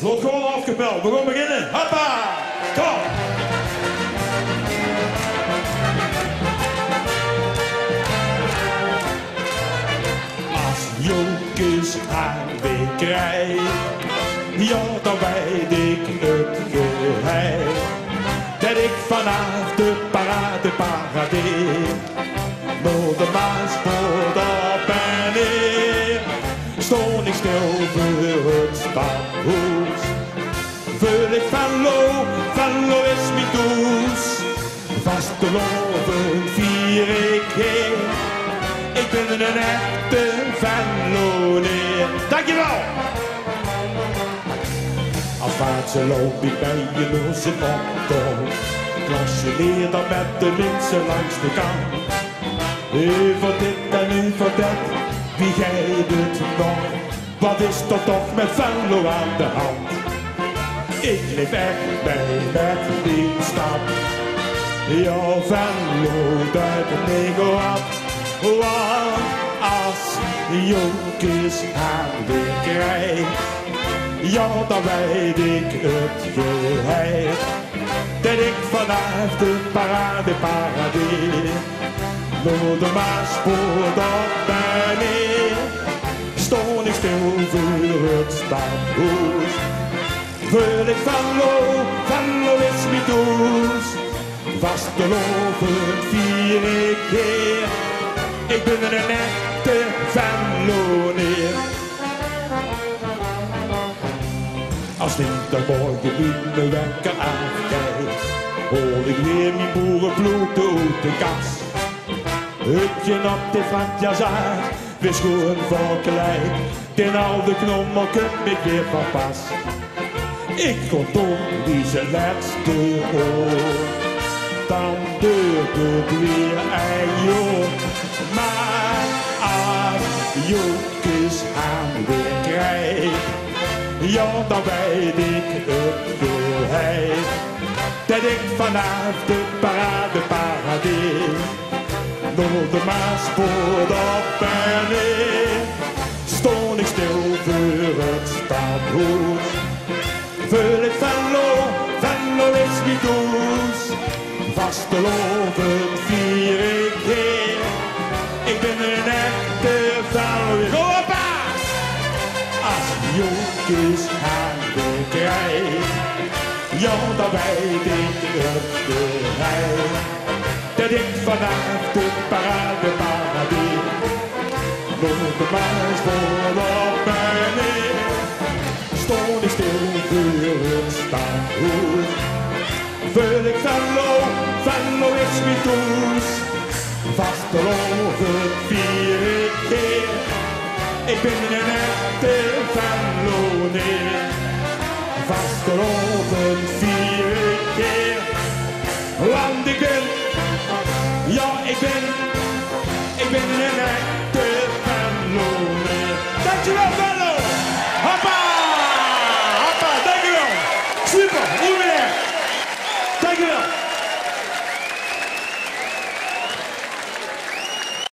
Wordt gewoon afgebeld. We gaan beginnen. Hoppa! Kom! Als Jonkes haar weer krijgt, ja, dan weet ik het geheim. Dat ik vanaf de parade paradeer, door de Maaspoort op en neer. Stond ik stil voor het stadhuis. Vul ik Venlo is mijn doos. Vasteloven vier ik heer. Ik ben een echte Venloneer. Dankjewel! Als vaartje loop ik bij je loos in optocht. Klasje leer dan met de mensen langs de kant. Over dit en over dat, wie geit het nog? Wat is er toch met Venlo aan de hand? Ik leef echt mee met die stad. Ja, Venlo duidt het nego af. Want als Jonkes haar weer krijgt, ja, dan weet ik het geheim. Dat ik vanaf de parade paradeer, door de Maaspoort op en neer. Stond ik stil voor het stadhuis. Vul ik Venlo is mijn doos. Vasteloven vier ik heer. Ik ben een echte Venloneer. Als wintermorgen in de wekker aankijkt, hoor ik weer mijn boerenbloed uit de kas. Hutje op de Frankjazaar, weer schoon voor klein. Den oude knommel kun ik weer van pas. Ik kon toch wie zijn laatste oor. Dan deurt het weer en joh. Maar als Jonkes haar weer krijgt, ja, dan weet ik het geheim. Dat ik vanaf de parade paradeer, door de Maaspoort op en neer. Stond ik stil voor het stadhuis. Vul ik Venlo is mijn doos. Vasteloven vier ik heer. Ik ben een echte Venloneer. Hoppa! Als Jonkes haar weer krijgt, ja, dan weet ik het geheim. Dat ik vanaf de parade paradeer, door de Maaspoort op en neer. Stond ik stil voor het stadhuis. Vul ik Venlo is mijn doos. Vasteloven vier ik heer. Ik ben een echte Venloneer. Vasteloven vier ik heer. Want ik ben, ja, ik ben